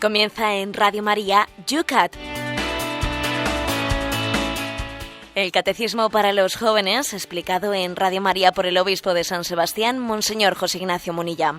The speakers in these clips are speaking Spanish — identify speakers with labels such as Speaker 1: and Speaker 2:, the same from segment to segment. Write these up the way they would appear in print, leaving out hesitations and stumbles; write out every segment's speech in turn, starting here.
Speaker 1: Comienza en Radio María, Yucat. El Catecismo para los Jóvenes, explicado en Radio María por el Obispo de San Sebastián, Monseñor José Ignacio Munilla.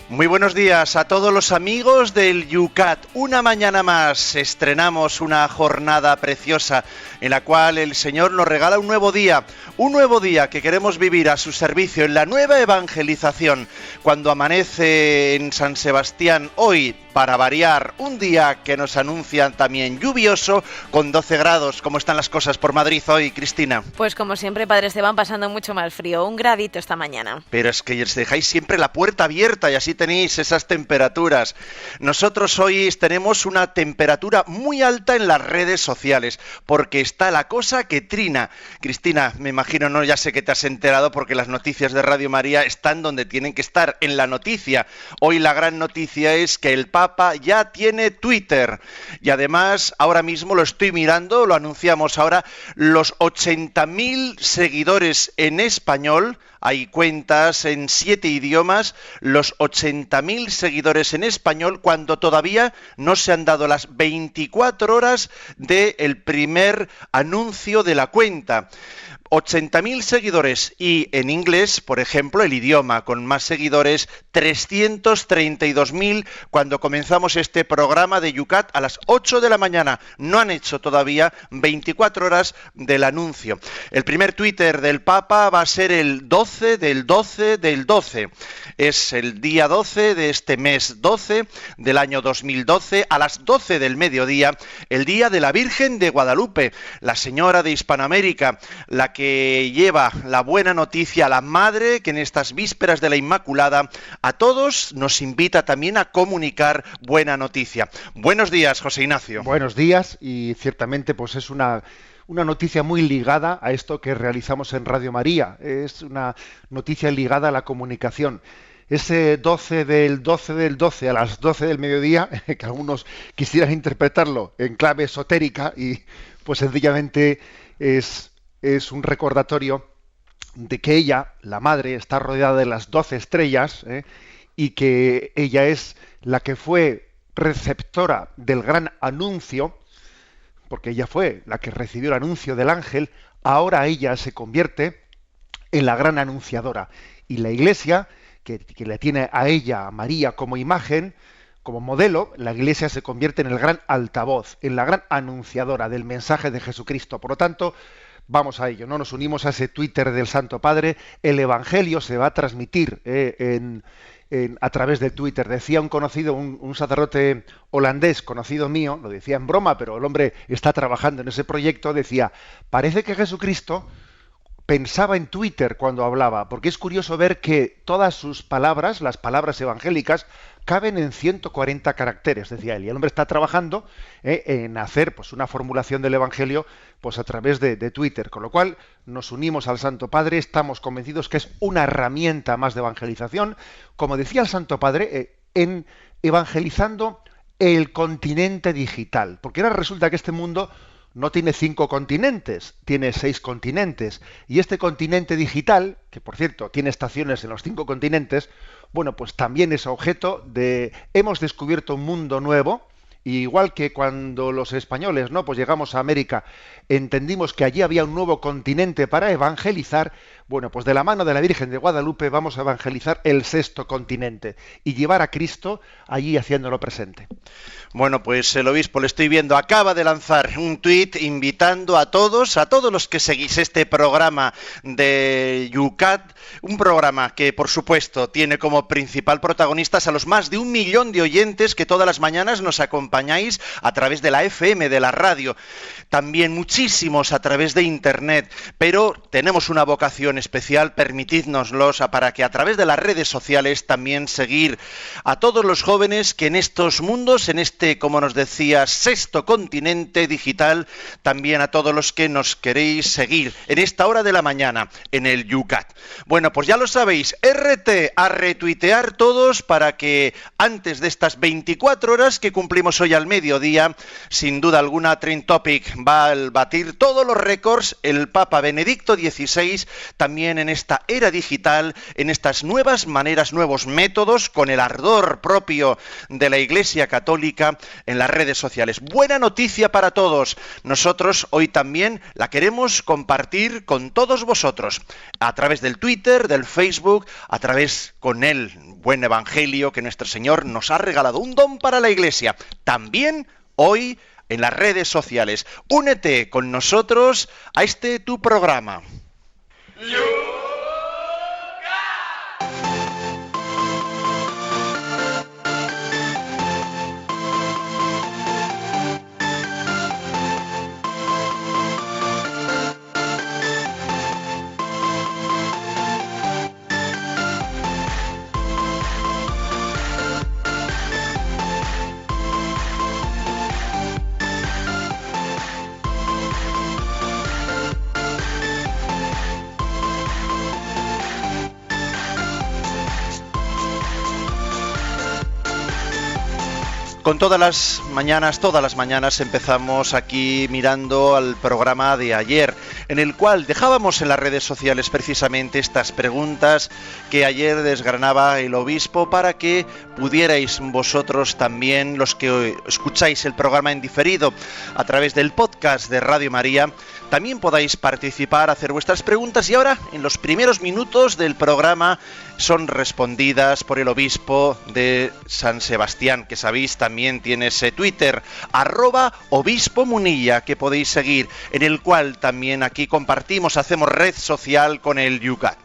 Speaker 2: Muy buenos días a todos los amigos del Yucat. Una mañana más estrenamos una jornada preciosa en la cual el Señor nos regala un nuevo día que queremos vivir a su servicio en la nueva evangelización. Cuando amanece en San Sebastián hoy, para variar, un día que nos anuncian también lluvioso, con 12 grados. ¿Cómo están las cosas por Madrid hoy, Cristina?
Speaker 1: Pues como siempre, Padre Esteban, pasando mucho mal frío, 1 gradito esta mañana.
Speaker 2: Pero es que os dejáis siempre la puerta abierta y así tenéis esas temperaturas. Nosotros hoy tenemos una temperatura muy alta en las redes sociales, porque está la cosa que trina. Cristina, me imagino, no, ya sé que te has enterado porque las noticias de Radio María están donde tienen que estar, en la noticia. Hoy la gran noticia es que el Papa ya tiene Twitter y además ahora mismo lo estoy mirando, lo anunciamos ahora, los 80.000 seguidores en español. Hay cuentas en 7 idiomas, los 80.000 seguidores en español, cuando todavía no se han dado las 24 horas del primer anuncio de la cuenta. 80.000 seguidores y en inglés, por ejemplo, el idioma con más seguidores, 332.000 cuando comenzamos este programa de Yucat a las 8 de la mañana. No han hecho todavía 24 horas del anuncio. El primer Twitter del Papa va a ser el 12 del 12 del 12. Es el día 12 de este mes 12 del año 2012 a las 12 del mediodía, el día de la Virgen de Guadalupe, la señora de Hispanoamérica, la que lleva la buena noticia, la madre que en estas vísperas de la Inmaculada a todos nos invita también a comunicar buena noticia. Buenos días, José Ignacio.
Speaker 3: Buenos días, y ciertamente pues es una noticia muy ligada a esto que realizamos en Radio María. Es una noticia ligada a la comunicación. Ese 12 del 12 del 12 a las 12 del mediodía, que algunos quisieran interpretarlo en clave esotérica, y pues sencillamente es un recordatorio de que ella, la madre, está rodeada de las 12 estrellas, y que ella es la que fue receptora del gran anuncio, porque ella fue la que recibió el anuncio del ángel. Ahora ella se convierte en la gran anunciadora. Y la Iglesia, que le tiene a ella, a María, como imagen, como modelo, la Iglesia se convierte en el gran altavoz, en la gran anunciadora del mensaje de Jesucristo. Por lo tanto, vamos a ello, ¿no? Nos unimos a ese Twitter del Santo Padre. El Evangelio se va a transmitir a través del Twitter. Decía un conocido, un sacerdote holandés conocido mío, lo decía en broma, pero el hombre está trabajando en ese proyecto, decía: parece que Jesucristo pensaba en Twitter cuando hablaba, porque es curioso ver que todas sus palabras, las palabras evangélicas, caben en 140 caracteres, decía él. Y el hombre está trabajando en hacer pues una formulación del Evangelio pues a través de Twitter, con lo cual nos unimos al Santo Padre. Estamos convencidos que es una herramienta más de evangelización, como decía el Santo Padre, en evangelizando el continente digital, porque ahora resulta que este mundo no tiene 5 continentes, tiene 6 continentes. Y este continente digital, que por cierto tiene estaciones en los 5 continentes, bueno, pues también es objeto de... Hemos descubierto un mundo nuevo, y igual que cuando los españoles, ¿no?, pues llegamos a América, entendimos que allí había un nuevo continente para evangelizar. Bueno, pues de la mano de la Virgen de Guadalupe vamos a evangelizar el 6º continente y llevar a Cristo allí haciéndolo presente.
Speaker 2: Bueno, pues el obispo, le estoy viendo, acaba de lanzar un tuit invitando a todos los que seguís este programa de Yucat, un programa que por supuesto tiene como principal protagonistas a los más de 1 millón de oyentes que todas las mañanas nos acompañan acompañáis a través de la FM, de la radio, también muchísimos a través de Internet, pero tenemos una vocación especial, permitidnoslos, para que a través de las redes sociales también seguir a todos los jóvenes que en estos mundos, en este, como nos decía, sexto continente digital, también a todos los que nos queréis seguir en esta hora de la mañana, en el YouCat. Bueno, pues ya lo sabéis, RT, a retuitear todos para que antes de estas 24 horas que cumplimos hoy al mediodía, sin duda alguna, Trend Topic va a batir todos los récords, el Papa Benedicto XVI, también en esta era digital, en estas nuevas maneras, nuevos métodos, con el ardor propio de la Iglesia Católica en las redes sociales. Buena noticia para todos. Nosotros hoy también la queremos compartir con todos vosotros, a través del Twitter, del Facebook, a través con el buen evangelio que nuestro Señor nos ha regalado, un don para la Iglesia. También hoy en las redes sociales. Únete con nosotros a este tu programa. Con todas las mañanas empezamos aquí mirando al programa de ayer, en el cual dejábamos en las redes sociales precisamente estas preguntas que ayer desgranaba el obispo para que pudierais vosotros también, los que escucháis el programa en diferido a través del podcast de Radio María, también podáis participar, hacer vuestras preguntas, y ahora en los primeros minutos del programa son respondidas por el obispo de San Sebastián, que sabéis también tiene ese Twitter, @obispomunilla, que podéis seguir, en el cual también aquí compartimos, hacemos red social con el YouCat.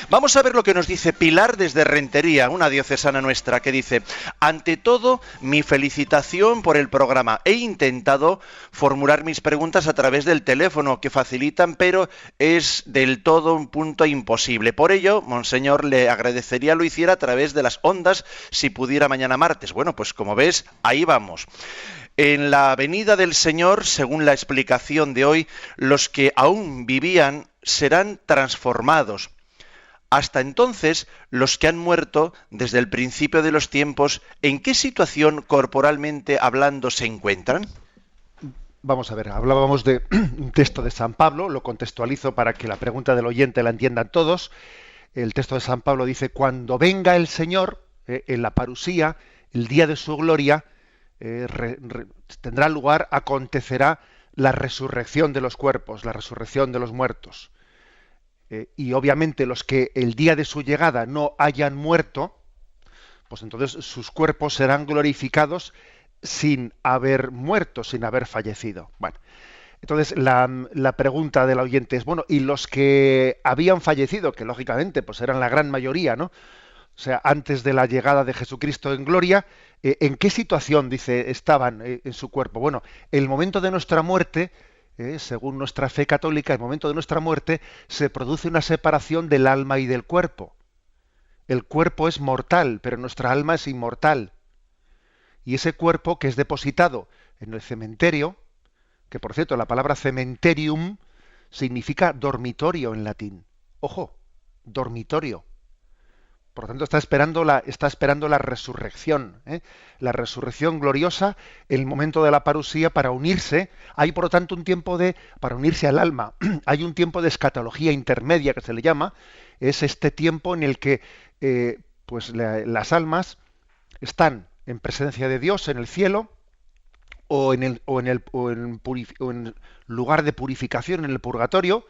Speaker 2: Vamos a ver lo que nos dice Pilar desde Rentería, una diocesana nuestra, que dice: ante todo, mi felicitación por el programa. He intentado formular mis preguntas a través del teléfono que facilitan, pero es del todo un punto imposible. Por ello, Monseñor, le agradecería lo hiciera a través de las ondas, si pudiera mañana martes. Bueno, pues como ves, ahí vamos. En la venida del Señor, según la explicación de hoy, los que aún vivían serán transformados. Hasta entonces, los que han muerto desde el principio de los tiempos, ¿en qué situación corporalmente hablando se encuentran?
Speaker 3: Vamos a ver, hablábamos de un texto de San Pablo, lo contextualizo para que la pregunta del oyente la entiendan todos. El texto de San Pablo dice: cuando venga el Señor, en la parusía, el día de su gloria, tendrá lugar, acontecerá la resurrección de los cuerpos, la resurrección de los muertos. Y obviamente los que el día de su llegada no hayan muerto, pues entonces sus cuerpos serán glorificados sin haber muerto, sin haber fallecido. Bueno, entonces la pregunta del oyente es, bueno, ¿y los que habían fallecido, que lógicamente pues eran la gran mayoría, ¿no? O sea, antes de la llegada de Jesucristo en gloria, ¿en qué situación, dice, estaban en su cuerpo? Bueno, el momento de nuestra muerte, según nuestra fe católica, el momento de nuestra muerte se produce una separación del alma y del cuerpo. El cuerpo es mortal, pero nuestra alma es inmortal. Y ese cuerpo que es depositado en el cementerio, que por cierto la palabra cementerium significa dormitorio en latín. Ojo, dormitorio. Por lo tanto, está esperando la resurrección, la resurrección gloriosa, el momento de la parusía para unirse. Hay, por lo tanto, un tiempo para unirse al alma. Hay un tiempo de escatología intermedia que se le llama. Es este tiempo en el que las almas están en presencia de Dios en el cielo o en lugar de purificación en el purgatorio.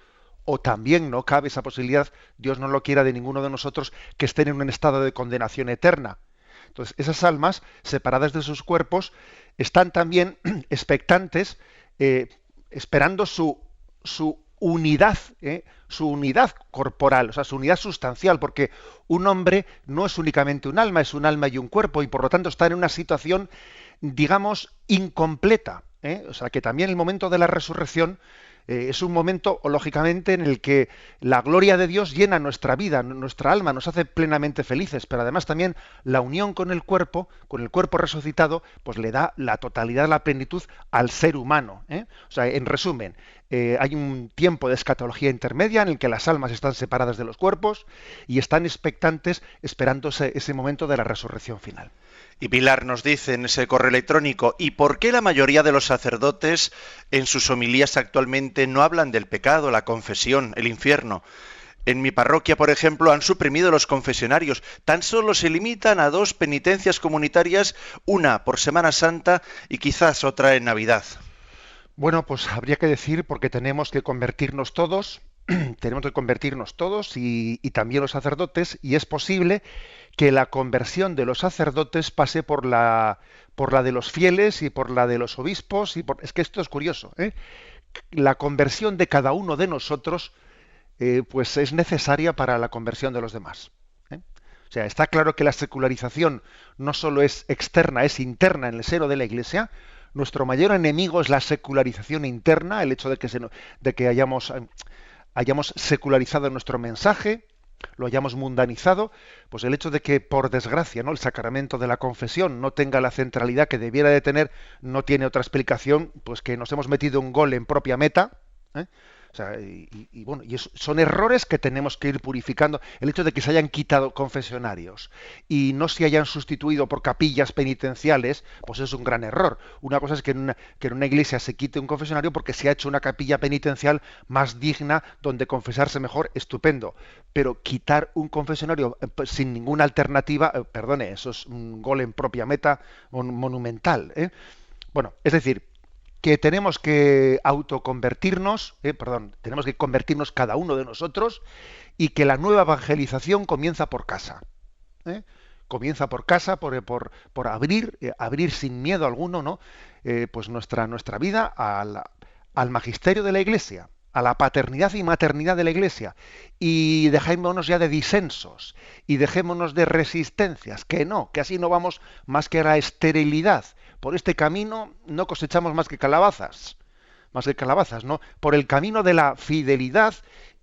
Speaker 3: O también no cabe esa posibilidad, Dios no lo quiera, de ninguno de nosotros, que estén en un estado de condenación eterna. Entonces, esas almas, separadas de sus cuerpos, están también expectantes, esperando su su unidad corporal, o sea, su unidad sustancial, porque un hombre no es únicamente un alma, es un alma y un cuerpo, y por lo tanto está en una situación, digamos, incompleta. O sea, que también el momento de la resurrección es un momento, lógicamente, en el que la gloria de Dios llena nuestra vida, nuestra alma, nos hace plenamente felices, pero además también la unión con el cuerpo resucitado, pues le da la totalidad, la plenitud al ser humano. O sea, en resumen, hay un tiempo de escatología intermedia en el que las almas están separadas de los cuerpos y están expectantes, esperando ese momento de la resurrección final.
Speaker 2: Y Pilar nos dice en ese correo electrónico, ¿y por qué la mayoría de los sacerdotes en sus homilías actualmente no hablan del pecado, la confesión, el infierno? En mi parroquia, por ejemplo, han suprimido los confesionarios. Tan solo se limitan a 2 penitencias comunitarias, una por Semana Santa y quizás otra en Navidad.
Speaker 3: Bueno, pues habría que decir, porque tenemos que convertirnos todos, y también los sacerdotes, y es posible que la conversión de los sacerdotes pase por la de los fieles y por la de los obispos, es que esto es curioso, ¿eh? La conversión de cada uno de nosotros pues es necesaria para la conversión de los demás. O sea, está claro que la secularización no solo es externa, es interna en el seno de la Iglesia. Nuestro mayor enemigo es la secularización interna, el hecho de que hayamos secularizado nuestro mensaje, lo hayamos mundanizado, pues el hecho de que, por desgracia, ¿no?, el sacramento de la confesión no tenga la centralidad que debiera de tener, no tiene otra explicación, pues que nos hemos metido un gol en propia meta. O sea, bueno, son errores que tenemos que ir purificando. El hecho de que se hayan quitado confesionarios y no se hayan sustituido por capillas penitenciales, pues es un gran error. Una cosa es que en una iglesia se quite un confesionario porque se ha hecho una capilla penitencial más digna donde confesarse mejor, estupendo. Pero quitar un confesionario sin ninguna alternativa, perdone, eso es un gol en propia meta monumental. Bueno, es decir, que tenemos que tenemos que convertirnos cada uno de nosotros, y que la nueva evangelización comienza por casa. Comienza por casa, por abrir sin miedo alguno, ¿no? Pues nuestra vida al magisterio de la Iglesia, a la paternidad y maternidad de la Iglesia, y dejémonos ya de disensos y dejémonos de resistencias, que así no vamos más que a la esterilidad. Por este camino no cosechamos más que calabazas, ¿no? Por el camino de la fidelidad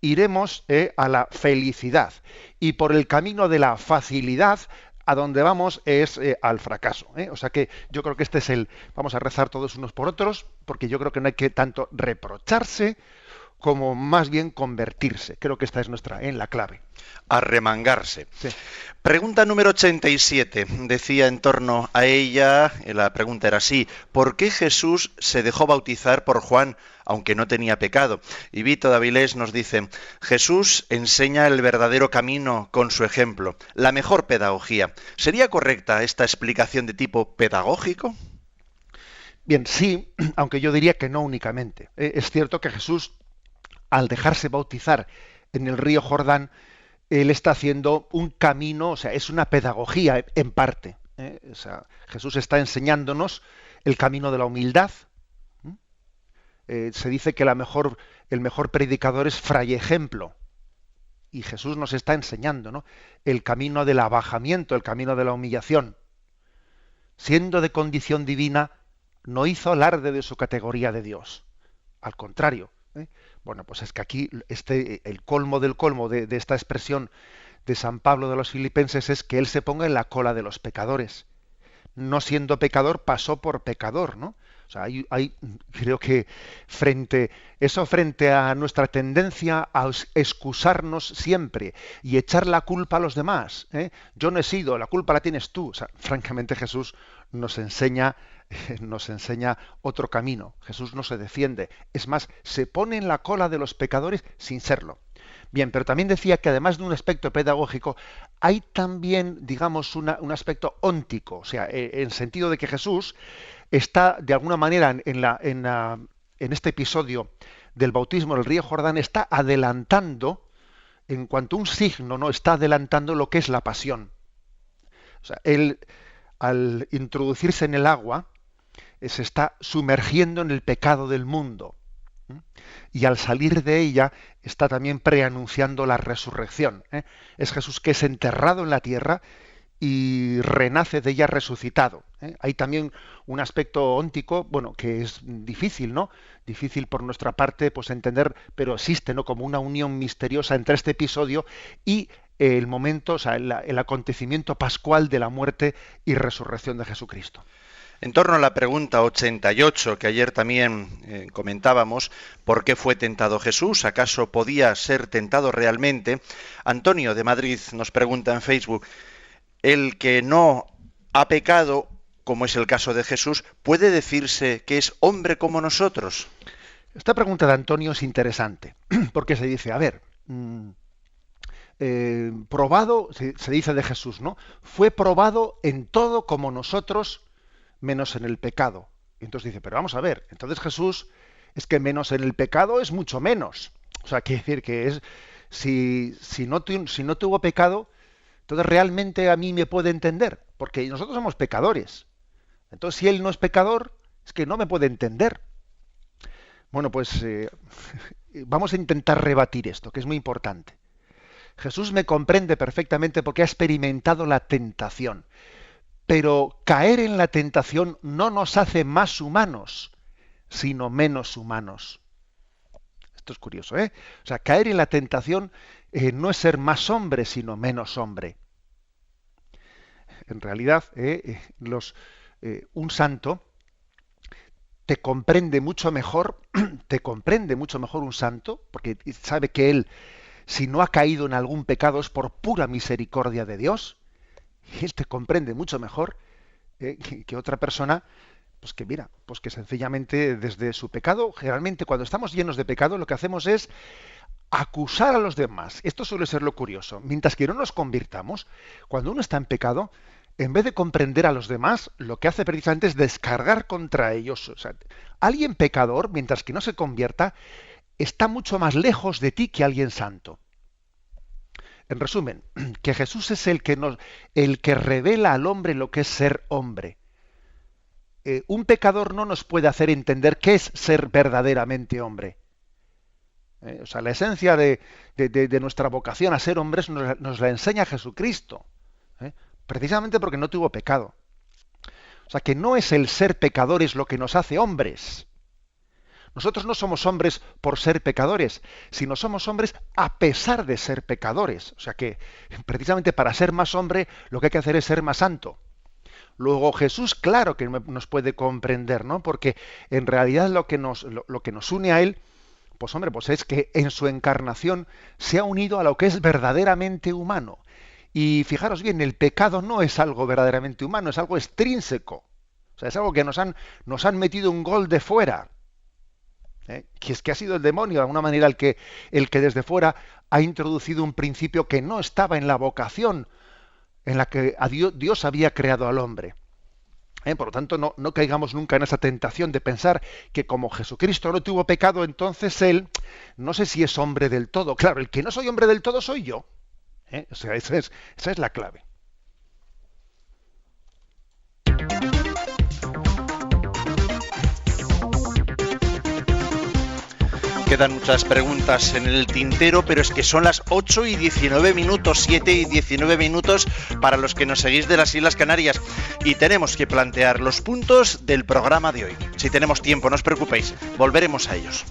Speaker 3: iremos a la felicidad, y por el camino de la facilidad a donde vamos es al fracaso. O sea que yo creo que vamos a rezar todos unos por otros, porque yo creo que no hay que tanto reprocharse como más bien convertirse. Creo que esta es la clave.
Speaker 2: Arremangarse.
Speaker 3: Sí.
Speaker 2: Pregunta número 87. Decía en torno a ella, la pregunta era así: ¿por qué Jesús se dejó bautizar por Juan, aunque no tenía pecado? Y Vito de Avilés nos dice: Jesús enseña el verdadero camino con su ejemplo, la mejor pedagogía. ¿Sería correcta esta explicación de tipo pedagógico?
Speaker 3: Bien, sí, aunque yo diría que no únicamente. Es cierto que Jesús, al dejarse bautizar en el río Jordán, él está haciendo un camino, o sea, es una pedagogía en parte. O sea, Jesús está enseñándonos el camino de la humildad. Se dice que el mejor predicador es fray ejemplo. Y Jesús nos está enseñando, ¿no?, el camino del abajamiento, el camino de la humillación. Siendo de condición divina, no hizo alarde de su categoría de Dios. Al contrario. Bueno, pues es que aquí el colmo del colmo de esta expresión de San Pablo de los Filipenses es que él se ponga en la cola de los pecadores. No siendo pecador, pasó por pecador, ¿no? O sea, creo que frente a nuestra tendencia a excusarnos siempre y echar la culpa a los demás, yo no he sido, la culpa la tienes tú. O sea, francamente Jesús nos enseña otro camino. Jesús no se defiende. Es más, se pone en la cola de los pecadores sin serlo. Bien, pero también decía que además de un aspecto pedagógico, hay también, digamos, un aspecto óntico, o sea, en sentido de que Jesús está, de alguna manera, en este episodio del bautismo en el río Jordán, está adelantando, en cuanto a un signo, ¿no?, está adelantando lo que es la pasión. O sea, él, al introducirse en el agua, se está sumergiendo en el pecado del mundo. Y al salir de ella está también preanunciando la resurrección. Es Jesús que es enterrado en la tierra y renace de ella resucitado. Hay también un aspecto óntico, bueno, que es difícil, ¿no? Difícil por nuestra parte, pues entender, pero existe, ¿no? Como una unión misteriosa entre este episodio y el momento, o sea, el acontecimiento pascual de la muerte y resurrección de Jesucristo.
Speaker 2: En torno a la pregunta 88, que ayer también comentábamos, ¿por qué fue tentado Jesús? ¿Acaso podía ser tentado realmente? Antonio de Madrid nos pregunta en Facebook, ¿el que no ha pecado, como es el caso de Jesús, puede decirse que es hombre como nosotros?
Speaker 3: Esta pregunta de Antonio es interesante, porque se dice, a ver, probado, se dice de Jesús, ¿no? Fue probado en todo como nosotros, menos en el pecado. Y entonces dice, pero vamos a ver, entonces Jesús es que menos en el pecado es mucho menos. O sea, quiere decir que es si no tuvo pecado, entonces realmente a mí me puede entender, porque nosotros somos pecadores. Entonces si él no es pecador, es que no me puede entender. Bueno, pues vamos a intentar rebatir esto, que es muy importante. Jesús me comprende perfectamente porque ha experimentado la tentación. Pero caer en la tentación no nos hace más humanos, sino menos humanos. Esto es curioso, ¿eh? O sea, caer en la tentación no es ser más hombre, sino menos hombre. En realidad, un santo te comprende mucho mejor un santo, porque sabe que él, si no ha caído en algún pecado, es por pura misericordia de Dios. Y él te comprende mucho mejor que otra persona, pues que mira, pues que sencillamente desde su pecado, generalmente cuando estamos llenos de pecado, lo que hacemos es acusar a los demás. Esto suele ser lo curioso. Mientras que no nos convirtamos, cuando uno está en pecado, en vez de comprender a los demás, lo que hace precisamente es descargar contra ellos. O sea, alguien pecador, mientras que no se convierta, está mucho más lejos de ti que alguien santo. En resumen, que Jesús es el que revela al hombre lo que es ser hombre. Un pecador no nos puede hacer entender qué es ser verdaderamente hombre. O sea, la esencia de nuestra vocación a ser hombres nos la enseña Jesucristo, precisamente porque no tuvo pecado. O sea, que no es el ser pecadores lo que nos hace hombres. Nosotros no somos hombres por ser pecadores, sino somos hombres a pesar de ser pecadores. O sea que, precisamente para ser más hombre, lo que hay que hacer es ser más santo. Luego Jesús, claro que nos puede comprender, ¿no? Porque en realidad lo que nos une a él, pues hombre, pues es que en su encarnación se ha unido a lo que es verdaderamente humano. Y fijaros bien, el pecado no es algo verdaderamente humano, es algo extrínseco. O sea, es algo que nos han metido un gol de fuera. Que es que ha sido el demonio, de alguna manera, el que desde fuera ha introducido un principio que no estaba en la vocación en la que Dios había creado al hombre. Por lo tanto, no caigamos nunca en esa tentación de pensar que como Jesucristo no tuvo pecado, entonces él, no sé si es hombre del todo. Claro, el que no soy hombre del todo soy yo. O sea, esa es la clave.
Speaker 2: Quedan muchas preguntas en el tintero, pero es que son las 8 y 19 minutos, 7 y 19 minutos para los que nos seguís de las Islas Canarias. Y tenemos que plantear los puntos del programa de hoy. Si tenemos tiempo, no os preocupéis, volveremos a ellos.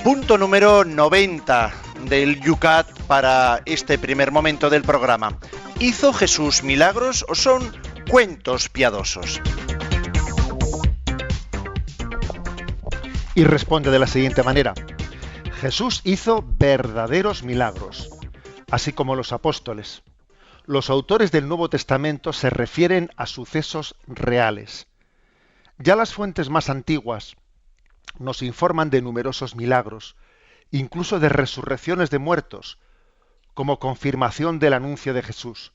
Speaker 2: Punto número 90 del Yucat para este primer momento del programa. ¿Hizo Jesús milagros o son cuentos piadosos?
Speaker 3: Y responde de la siguiente manera: Jesús hizo verdaderos milagros, así como los apóstoles. Los autores del Nuevo Testamento se refieren a sucesos reales. Ya las fuentes más antiguas nos informan de numerosos milagros, incluso de resurrecciones de muertos, como confirmación del anuncio de Jesús.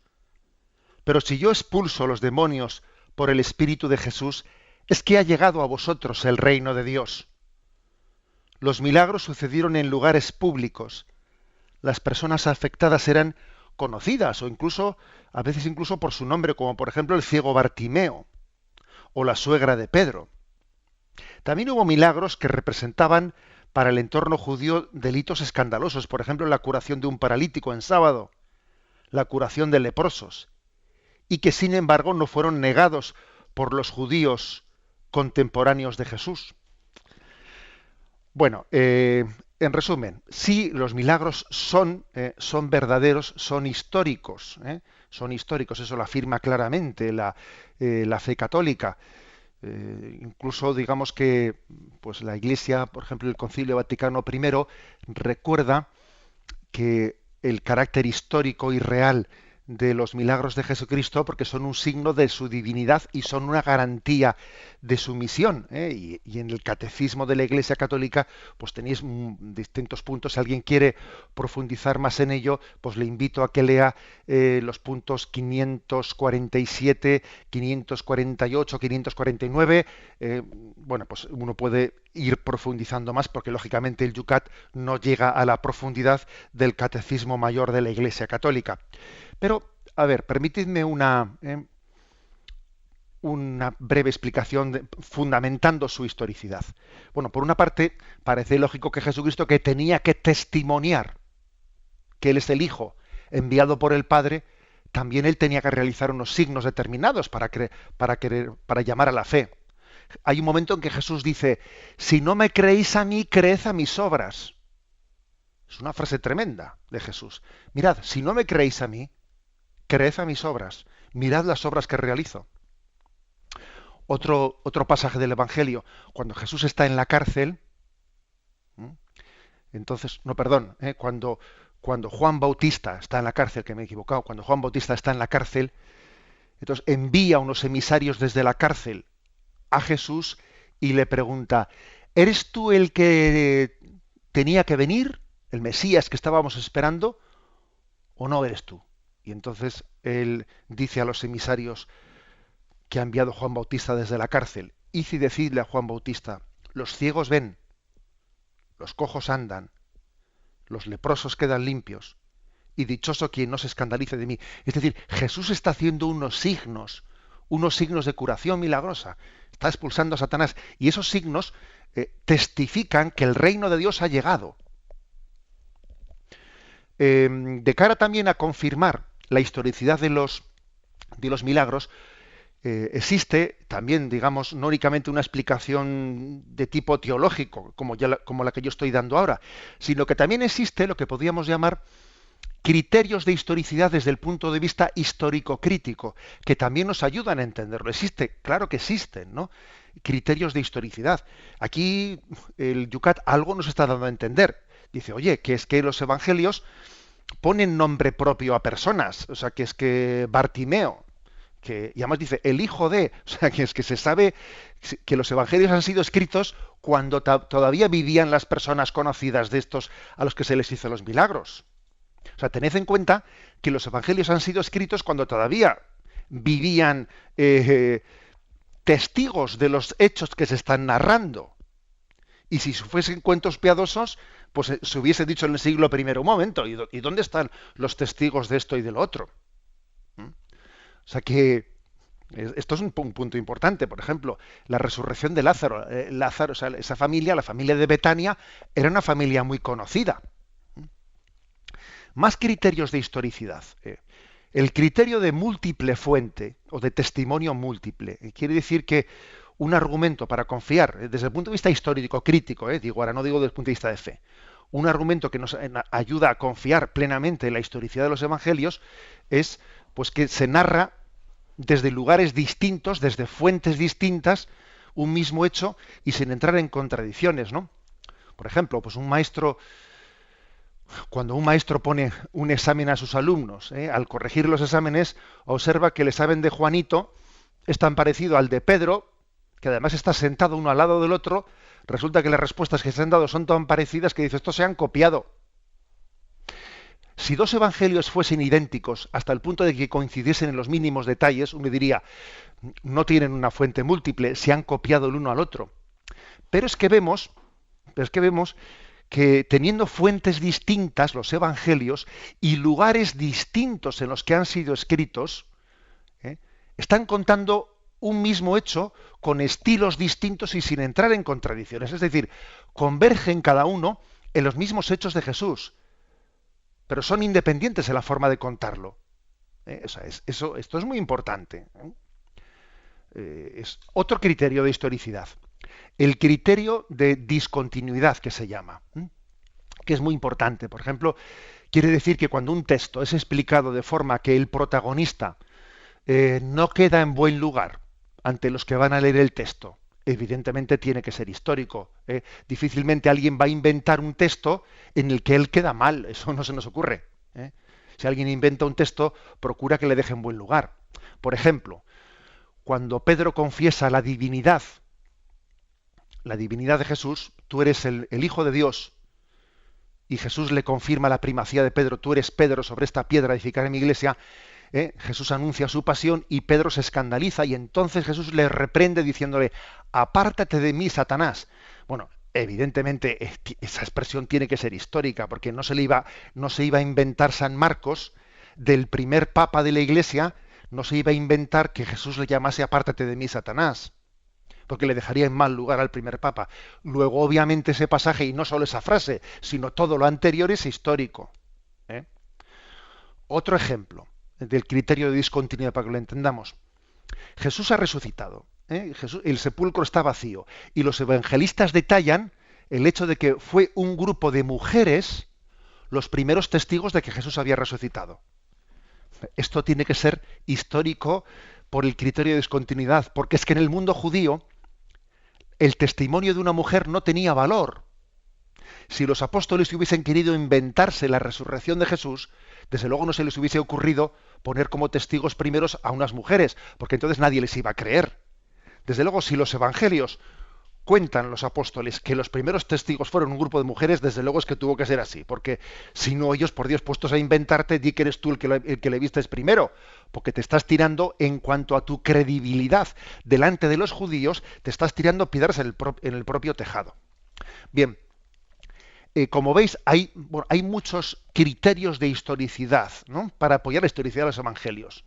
Speaker 3: Pero si yo expulso los demonios por el Espíritu de Jesús, es que ha llegado a vosotros el reino de Dios. Los milagros sucedieron en lugares públicos. Las personas afectadas eran conocidas o a veces incluso por su nombre, como por ejemplo el ciego Bartimeo o la suegra de Pedro. También hubo milagros que representaban para el entorno judío delitos escandalosos, por ejemplo, la curación de un paralítico en sábado, la curación de leprosos, y que sin embargo no fueron negados por los judíos contemporáneos de Jesús. Bueno, en resumen, sí, los milagros son verdaderos, son históricos, son históricos, eso lo afirma claramente la fe católica. Incluso digamos que pues la Iglesia, por ejemplo, el Concilio Vaticano I recuerda que el carácter histórico y real de los milagros de Jesucristo, porque son un signo de su divinidad y son una garantía de su misión, ¿eh? Y en el catecismo de la Iglesia Católica pues tenéis distintos puntos. Si alguien quiere profundizar más en ello, pues le invito a que lea los puntos 547, 548, 549. Bueno, pues uno puede ir profundizando más, porque lógicamente el Yucat no llega a la profundidad del catecismo mayor de la Iglesia Católica. Pero, a ver, permitidme una breve explicación fundamentando su historicidad. Bueno, por una parte, parece lógico que Jesucristo, que tenía que testimoniar que Él es el Hijo enviado por el Padre, también Él tenía que realizar unos signos determinados para llamar a la fe. Hay un momento en que Jesús dice: si no me creéis a mí, creed a mis obras. Es una frase tremenda de Jesús. Mirad, si no me creéis a mí, creed a mis obras, mirad las obras que realizo. Otro pasaje del Evangelio, cuando Jesús está en la cárcel, cuando Juan Bautista está en la cárcel, que me he equivocado, cuando Juan Bautista está en la cárcel, entonces envía unos emisarios desde la cárcel a Jesús y le pregunta: ¿eres tú el que tenía que venir, el Mesías que estábamos esperando, o no eres tú? Y entonces él dice a los emisarios que ha enviado Juan Bautista desde la cárcel: id y decidle a Juan Bautista, los ciegos ven, los cojos andan, los leprosos quedan limpios, y dichoso quien no se escandalice de mí. Es decir, Jesús está haciendo unos signos de curación milagrosa, está expulsando a Satanás, y esos signos testifican que el reino de Dios ha llegado. De cara también a confirmar la historicidad de los milagros, existe también, digamos, no únicamente una explicación de tipo teológico, como la que yo estoy dando ahora, sino que también existe lo que podríamos llamar criterios de historicidad desde el punto de vista histórico-crítico, que también nos ayudan a entenderlo. Claro que existen, ¿no?, criterios de historicidad. Aquí el Yucat algo nos está dando a entender. Dice, oye, que es que los evangelios ponen nombre propio a personas, o sea, que es que Bartimeo, y además dice el hijo de, o sea, que es que se sabe que los evangelios han sido escritos cuando todavía vivían las personas conocidas de estos a los que se les hizo los milagros. O sea, tened en cuenta que los evangelios han sido escritos cuando todavía vivían testigos de los hechos que se están narrando. Y si fuesen cuentos piadosos, pues se hubiese dicho en el siglo I: un momento, ¿y dónde están los testigos de esto y de lo otro? O sea que esto es un punto importante. Por ejemplo, la resurrección de Lázaro. Lázaro, o sea, esa familia, la familia de Betania, era una familia muy conocida. Más criterios de historicidad. El criterio de múltiple fuente o de testimonio múltiple. Quiere decir que un argumento para confiar, desde el punto de vista histórico, crítico, ahora no digo desde el punto de vista de fe, un argumento que nos ayuda a confiar plenamente en la historicidad de los evangelios es pues que se narra desde lugares distintos, desde fuentes distintas, un mismo hecho y sin entrar en contradicciones, ¿no? Por ejemplo, pues cuando un maestro pone un examen a sus alumnos, al corregir los exámenes, observa que el examen de Juanito es tan parecido al de Pedro, que además está sentado uno al lado del otro. Resulta que las respuestas que se han dado son tan parecidas que dice, estos se han copiado. Si dos evangelios fuesen idénticos hasta el punto de que coincidiesen en los mínimos detalles, uno diría, no tienen una fuente múltiple, se han copiado el uno al otro. Pero es que vemos que teniendo fuentes distintas los evangelios y lugares distintos en los que han sido escritos, están contando un mismo hecho con estilos distintos y sin entrar en contradicciones. Es decir, convergen cada uno en los mismos hechos de Jesús, pero son independientes en la forma de contarlo. Esto es muy importante. Es otro criterio de historicidad. El criterio de discontinuidad, que se llama, que es muy importante. Por ejemplo, quiere decir que cuando un texto es explicado de forma que el protagonista no queda en buen lugar ante los que van a leer el texto, evidentemente tiene que ser histórico. Difícilmente alguien va a inventar un texto en el que él queda mal, eso no se nos ocurre. Si alguien inventa un texto, procura que le deje en buen lugar. Por ejemplo, cuando Pedro confiesa la divinidad de Jesús, tú eres el Hijo de Dios, y Jesús le confirma la primacía de Pedro, tú eres Pedro, sobre esta piedra edificaré mi iglesia. Jesús anuncia su pasión y Pedro se escandaliza, y entonces Jesús le reprende diciéndole: apártate de mí, Satanás. Bueno, evidentemente esa expresión tiene que ser histórica, porque no se iba a inventar San Marcos, del primer papa de la iglesia, no se iba a inventar que Jesús le llamase apártate de mí, Satanás, porque le dejaría en mal lugar al primer papa. Luego, obviamente, ese pasaje, y no solo esa frase, sino todo lo anterior, es histórico. Otro ejemplo del criterio de discontinuidad, para que lo entendamos. Jesús ha resucitado. El sepulcro está vacío. Y los evangelistas detallan el hecho de que fue un grupo de mujeres los primeros testigos de que Jesús había resucitado. Esto tiene que ser histórico por el criterio de discontinuidad, porque es que en el mundo judío el testimonio de una mujer no tenía valor. Si los apóstoles hubiesen querido inventarse la resurrección de Jesús, desde luego no se les hubiese ocurrido poner como testigos primeros a unas mujeres, porque entonces nadie les iba a creer. Desde luego, si los evangelios cuentan los apóstoles que los primeros testigos fueron un grupo de mujeres, desde luego es que tuvo que ser así, porque si no, ellos, por Dios, puestos a inventarte, di que eres tú el que le vistes primero, porque te estás tirando, en cuanto a tu credibilidad delante de los judíos, te estás tirando piedras en el propio tejado. Bien, como veis, hay muchos criterios de historicidad, ¿no?, para apoyar la historicidad de los evangelios.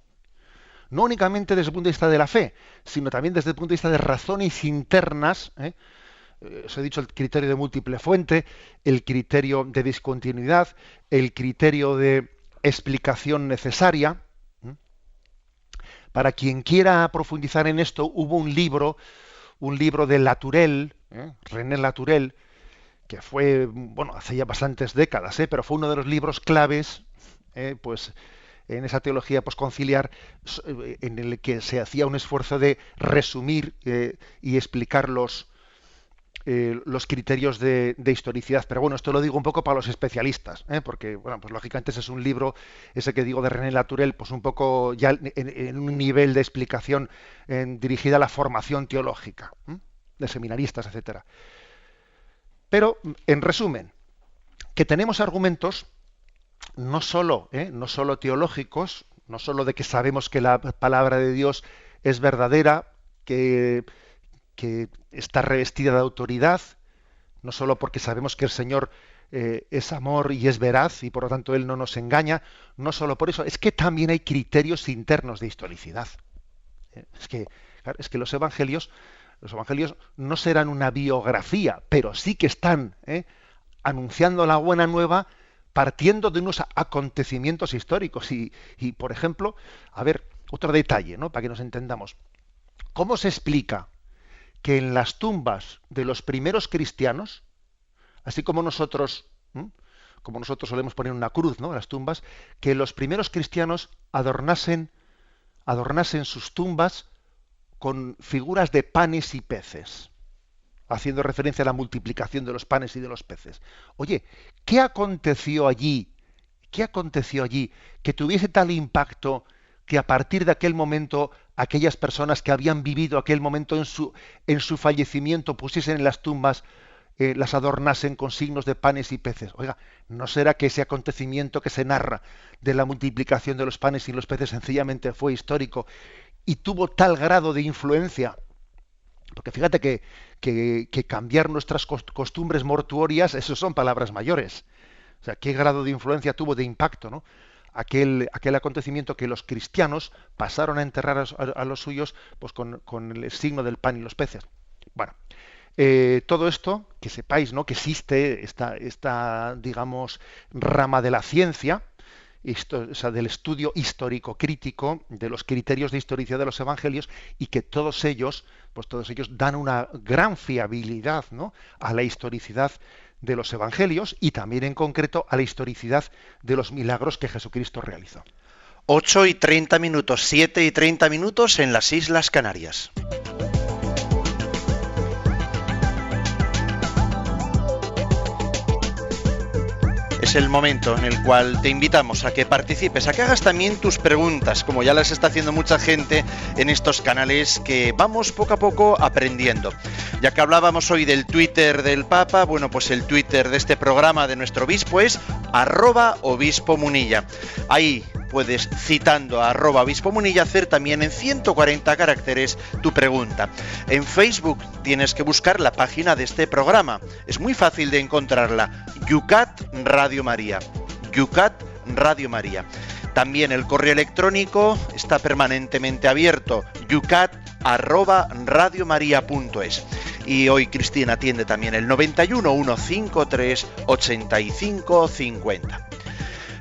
Speaker 3: No únicamente desde el punto de vista de la fe, sino también desde el punto de vista de razones internas. Os he dicho el criterio de múltiple fuente, el criterio de discontinuidad, el criterio de explicación necesaria. Para quien quiera profundizar en esto, hubo un libro de Latourelle, René Latourelle, que fue, hace ya bastantes décadas, pero fue uno de los libros claves, en esa teología posconciliar, en el que se hacía un esfuerzo de resumir y explicar los criterios de historicidad. Pero bueno, esto lo digo un poco para los especialistas, porque, pues lógicamente ese es un libro, ese que digo de René Latourelle, pues un poco ya en un nivel de explicación dirigida a la formación teológica, de seminaristas, etcétera. Pero, en resumen, que tenemos argumentos no solo teológicos, no solo de que sabemos que la palabra de Dios es verdadera, que está revestida de autoridad, no solo porque sabemos que el Señor es amor y es veraz y por lo tanto Él no nos engaña, no solo por eso, es que también hay criterios internos de historicidad. Es que los evangelios no serán una biografía, pero sí que están anunciando la buena nueva partiendo de unos acontecimientos históricos. Y por ejemplo, a ver, otro detalle, ¿no?, para que nos entendamos. ¿Cómo se explica que en las tumbas de los primeros cristianos, así como nosotros solemos poner una cruz, ¿no?, en las tumbas, que los primeros cristianos adornasen sus tumbas con figuras de panes y peces, haciendo referencia a la multiplicación de los panes y de los peces? Oye, ¿qué aconteció allí? Que tuviese tal impacto que a partir de aquel momento aquellas personas que habían vivido aquel momento en su fallecimiento pusiesen en las tumbas, las adornasen con signos de panes y peces? Oiga, ¿no será que ese acontecimiento que se narra de la multiplicación de los panes y los peces sencillamente fue histórico y tuvo tal grado de influencia? Porque fíjate que cambiar nuestras costumbres mortuorias, eso son palabras mayores. O sea, ¿qué grado de influencia tuvo, de impacto, ¿no? aquel acontecimiento que los cristianos pasaron a enterrar a los suyos pues con el signo del pan y los peces. Bueno, todo esto, que sepáis, ¿no?, que existe esta digamos, rama de la ciencia, o sea, del estudio histórico-crítico de los criterios de historicidad de los evangelios, y que todos ellos dan una gran fiabilidad, ¿no?, a la historicidad de los evangelios y también en concreto a la historicidad de los milagros que Jesucristo realizó.
Speaker 2: 8:30, 7:30 en las Islas Canarias. Es el momento en el cual te invitamos a que participes, a que hagas también tus preguntas, como ya las está haciendo mucha gente en estos canales que vamos poco a poco aprendiendo. Ya que hablábamos hoy del Twitter del Papa, bueno, pues el Twitter de este programa de nuestro obispo es @obispomunilla. Ahí puedes, citando a @obispomunilla, hacer también en 140 caracteres tu pregunta. En Facebook tienes que buscar la página de este programa. Es muy fácil de encontrarla. Yucat Radio María. Yucat Radio María. También el correo electrónico está permanentemente abierto. yucat@radiomaria.es. Y hoy Cristina atiende también el 91 153 85 50.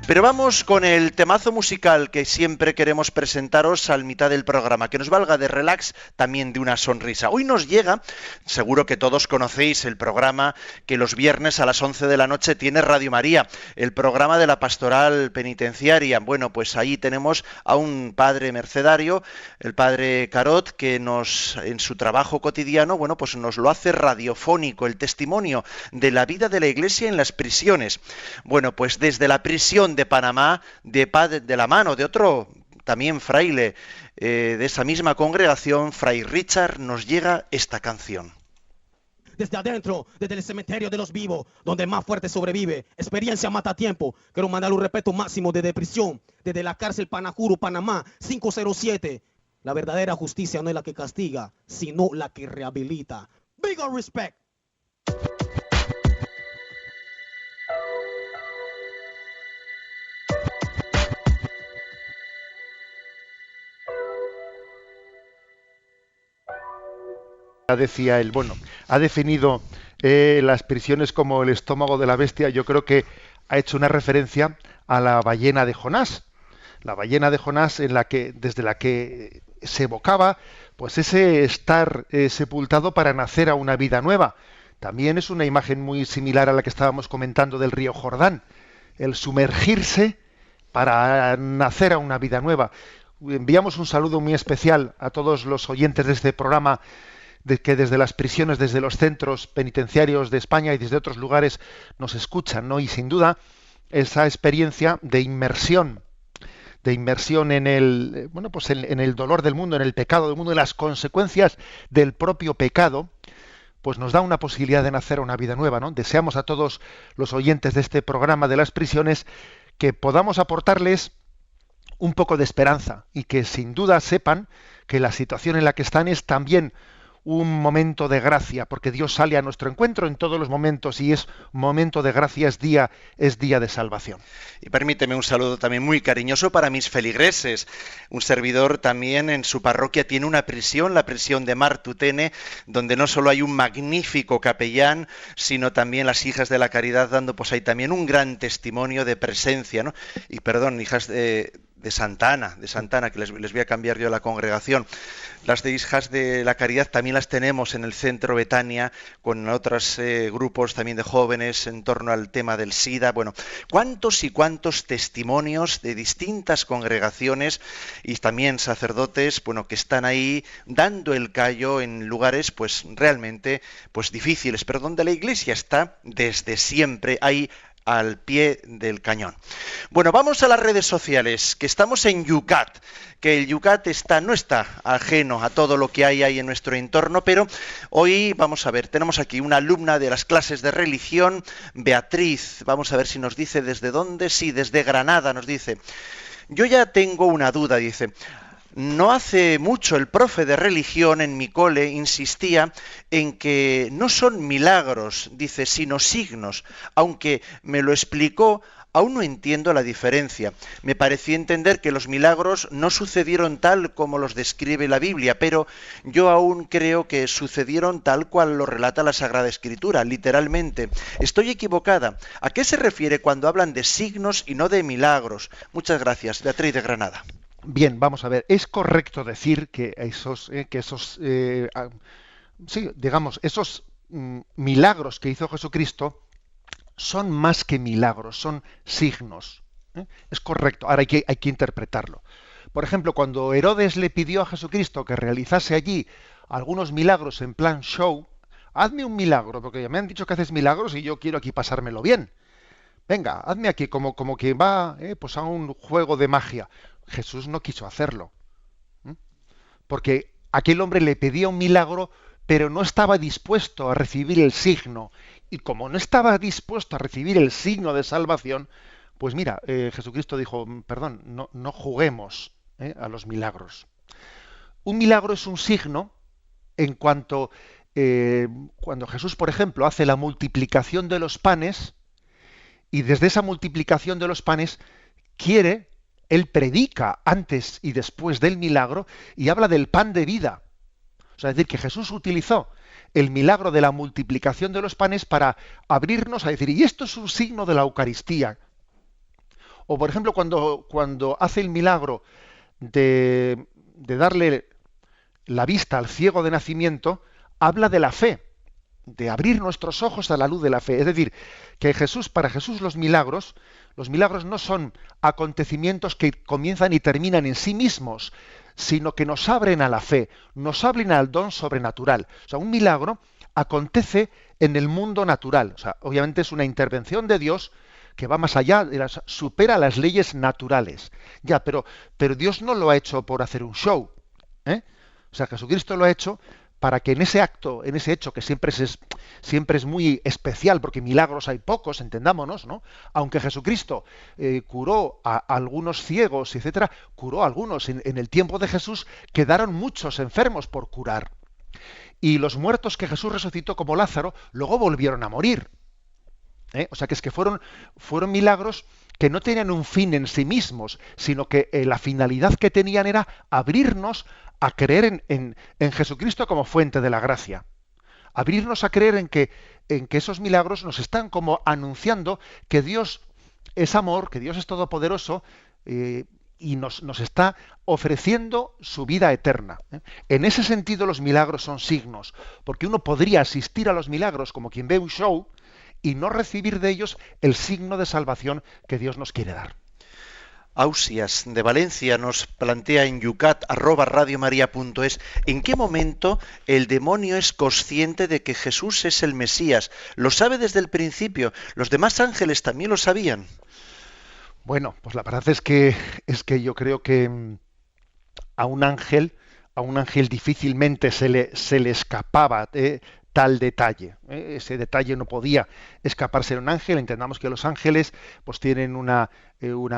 Speaker 2: Pero vamos con el temazo musical que siempre queremos presentaros al mitad del programa, que nos valga de relax, también de una sonrisa. Hoy nos llega, seguro que todos conocéis el programa que los viernes a las 11 de la noche tiene Radio María, el programa de la pastoral penitenciaria. Bueno, pues ahí tenemos a un padre mercedario, el padre Carot, que en su trabajo cotidiano, bueno, pues nos lo hace radiofónico, el testimonio de la vida de la Iglesia en las prisiones. Bueno, pues desde la prisión de Panamá, de la mano de otro también fraile de esa misma congregación, Fray Richard, nos llega esta canción.
Speaker 4: Desde adentro, desde el cementerio de los vivos, donde el más fuerte sobrevive, experiencia mata tiempo. Quiero mandar un respeto máximo desde prisión, desde la cárcel Panajuru, Panamá, 507. La verdadera justicia no es la que castiga, sino la que rehabilita. Big on respect.
Speaker 3: Decía él, bueno, ha definido las prisiones como el estómago de la bestia. Yo creo que ha hecho una referencia a la ballena de Jonás. La ballena de Jonás, desde la que se evocaba pues ese estar sepultado para nacer a una vida nueva. También es una imagen muy similar a la que estábamos comentando del río Jordán, el sumergirse para nacer a una vida nueva. Enviamos un saludo muy especial a todos los oyentes de este programa, que desde las prisiones, desde los centros penitenciarios de España y desde otros lugares nos escuchan, ¿no? Y sin duda esa experiencia de inmersión en el, bueno, pues en el dolor del mundo, en el pecado del mundo, en las consecuencias del propio pecado, pues nos da una posibilidad de nacer a una vida nueva, ¿no? Deseamos a todos los oyentes de este programa de las prisiones que podamos aportarles un poco de esperanza y que sin duda sepan que la situación en la que están es también un momento de gracia, porque Dios sale a nuestro encuentro en todos los momentos y es momento de gracia, es día de salvación.
Speaker 2: Y permíteme un saludo también muy cariñoso para mis feligreses. Un servidor también en su parroquia tiene una prisión, la prisión de Martutene, donde no solo hay un magnífico capellán, sino también las hijas de la caridad dando pues ahí también un gran testimonio de presencia, ¿no? Y perdón, hijas de Santa Ana, que les voy a cambiar yo la congregación. Las de hijas de la caridad también las tenemos en el centro Betania, con otros grupos también de jóvenes en torno al tema del SIDA. Bueno, cuántos y cuántos testimonios de distintas congregaciones y también sacerdotes, bueno, que están ahí dando el callo en lugares pues realmente pues difíciles, pero donde la Iglesia está desde siempre ahí al pie del cañón. Bueno, vamos a las redes sociales, que estamos en Yucat, que el Yucat no está ajeno a todo lo que hay ahí en nuestro entorno, pero hoy vamos a ver, tenemos aquí una alumna de las clases de religión, Beatriz, vamos a ver si nos dice desde dónde, sí, desde Granada nos dice. Yo ya tengo una duda, dice. No hace mucho el profe de religión en mi cole insistía en que no son milagros, dice, sino signos, aunque me lo explicó. Aún no entiendo la diferencia. Me pareció entender que los milagros no sucedieron tal como los describe la Biblia, pero yo aún creo que sucedieron tal cual lo relata la Sagrada Escritura, literalmente. Estoy equivocada. ¿A qué se refiere cuando hablan de signos y no de milagros? Muchas gracias, Beatriz de Granada.
Speaker 3: Bien, vamos a ver. Es correcto decir que sí, digamos, esos milagros que hizo Jesucristo son más que milagros, son signos. Es correcto. Ahora hay que interpretarlo. Por ejemplo, cuando Herodes le pidió a Jesucristo que realizase allí algunos milagros en plan show, hazme un milagro, porque me han dicho que haces milagros y yo quiero aquí pasármelo bien. Venga, hazme aquí como que va pues a un juego de magia. Jesús no quiso hacerlo. Porque aquel hombre le pedía un milagro, pero no estaba dispuesto a recibir el signo. Y como no estaba dispuesto a recibir el signo de salvación, pues mira, Jesucristo dijo, perdón, no juguemos a los milagros. Un milagro es un signo en cuanto cuando Jesús, por ejemplo, hace la multiplicación de los panes, y desde esa multiplicación de los panes él predica antes y después del milagro y habla del pan de vida. O sea, es decir, que Jesús utilizó el milagro de la multiplicación de los panes para abrirnos a decir, y esto es un signo de la Eucaristía. O, por ejemplo, cuando hace el milagro de darle la vista al ciego de nacimiento, habla de la fe, de abrir nuestros ojos a la luz de la fe. Es decir, que para Jesús los milagros no son acontecimientos que comienzan y terminan en sí mismos, sino que nos abren a la fe, nos abren al don sobrenatural. O sea, un milagro acontece en el mundo natural. O sea, obviamente es una intervención de Dios que va más allá, supera las leyes naturales. Ya, pero Dios no lo ha hecho por hacer un show. O sea, Jesucristo lo ha hecho para que en ese acto, en ese hecho que siempre es muy especial, porque milagros hay pocos, entendámonos, ¿no? Aunque Jesucristo curó a algunos ciegos, etcétera, curó a algunos. En el tiempo de Jesús quedaron muchos enfermos por curar. Y los muertos que Jesús resucitó, como Lázaro, luego volvieron a morir. O sea, que es que fueron milagros que no tenían un fin en sí mismos, sino que la finalidad que tenían era abrirnos a creer en Jesucristo como fuente de la gracia. Abrirnos a creer en que esos milagros nos están como anunciando que Dios es amor, que Dios es todopoderoso, y nos está ofreciendo su vida eterna. En ese sentido los milagros son signos, porque uno podría asistir a los milagros como quien ve un show y no recibir de ellos el signo de salvación que Dios nos quiere dar.
Speaker 2: Ausias de Valencia nos plantea en yucat@radiomaria.es ¿en qué momento el demonio es consciente de que Jesús es el Mesías? ¿Lo sabe desde el principio? ¿Los demás ángeles también lo sabían?
Speaker 3: Bueno, pues la verdad es que yo creo que a un ángel difícilmente se le escapaba tal detalle. Ese detalle no podía escaparse de un ángel. Entendamos que los ángeles pues tienen una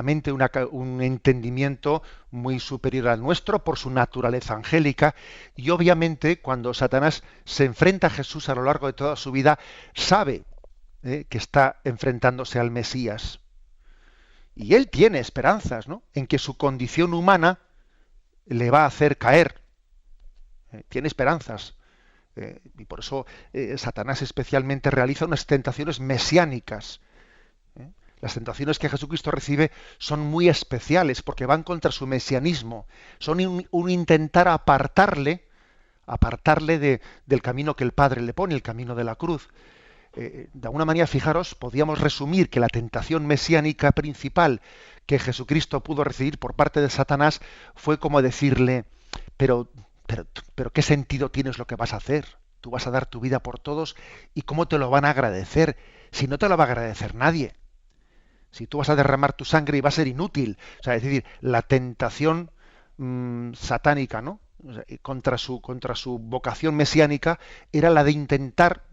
Speaker 3: mente, un entendimiento muy superior al nuestro por su naturaleza angélica, y obviamente cuando Satanás se enfrenta a Jesús a lo largo de toda su vida, sabe que está enfrentándose al Mesías. Y él tiene esperanzas, ¿no?, en que su condición humana le va a hacer caer. Tiene esperanzas. Y por eso Satanás especialmente realiza unas tentaciones mesiánicas. Las tentaciones que Jesucristo recibe son muy especiales porque van contra su mesianismo. Son un intentar apartarle del camino que el Padre le pone, el camino de la cruz. De alguna manera, fijaros, podríamos resumir que la tentación mesiánica principal que Jesucristo pudo recibir por parte de Satanás fue como decirle, pero ¿qué sentido tienes lo que vas a hacer? Tú vas a dar tu vida por todos, ¿y cómo te lo van a agradecer? Si no te lo va a agradecer nadie. Si tú vas a derramar tu sangre y va a ser inútil. O sea, es decir, la tentación satánica, ¿no?, o sea, contra su vocación mesiánica, era la de intentar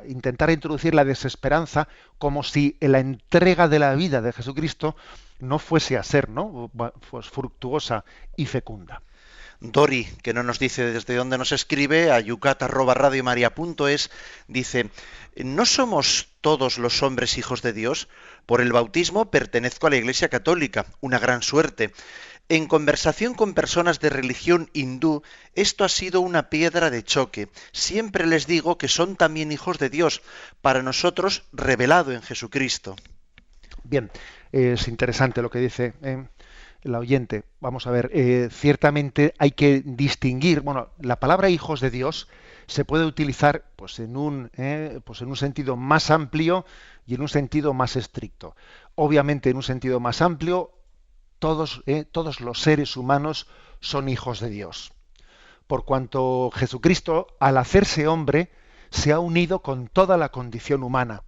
Speaker 3: intentar introducir la desesperanza, como si la entrega de la vida de Jesucristo no fuese a ser, ¿no?, pues fructuosa y fecunda.
Speaker 2: Dori, que no nos dice desde dónde nos escribe, a yucat@radiomaria.es, dice: ¿no somos todos los hombres hijos de Dios? Por el bautismo pertenezco a la Iglesia Católica, una gran suerte. En conversación con personas de religión hindú, esto ha sido una piedra de choque. Siempre les digo que son también hijos de Dios, para nosotros revelado en Jesucristo.
Speaker 3: Bien, es interesante lo que dice el oyente. Vamos a ver, ciertamente hay que distinguir, bueno, la palabra hijos de Dios se puede utilizar pues en un sentido más amplio y en un sentido más estricto. Obviamente, en un sentido más amplio, todos los seres humanos son hijos de Dios, por cuanto Jesucristo, al hacerse hombre, se ha unido con toda la condición humana.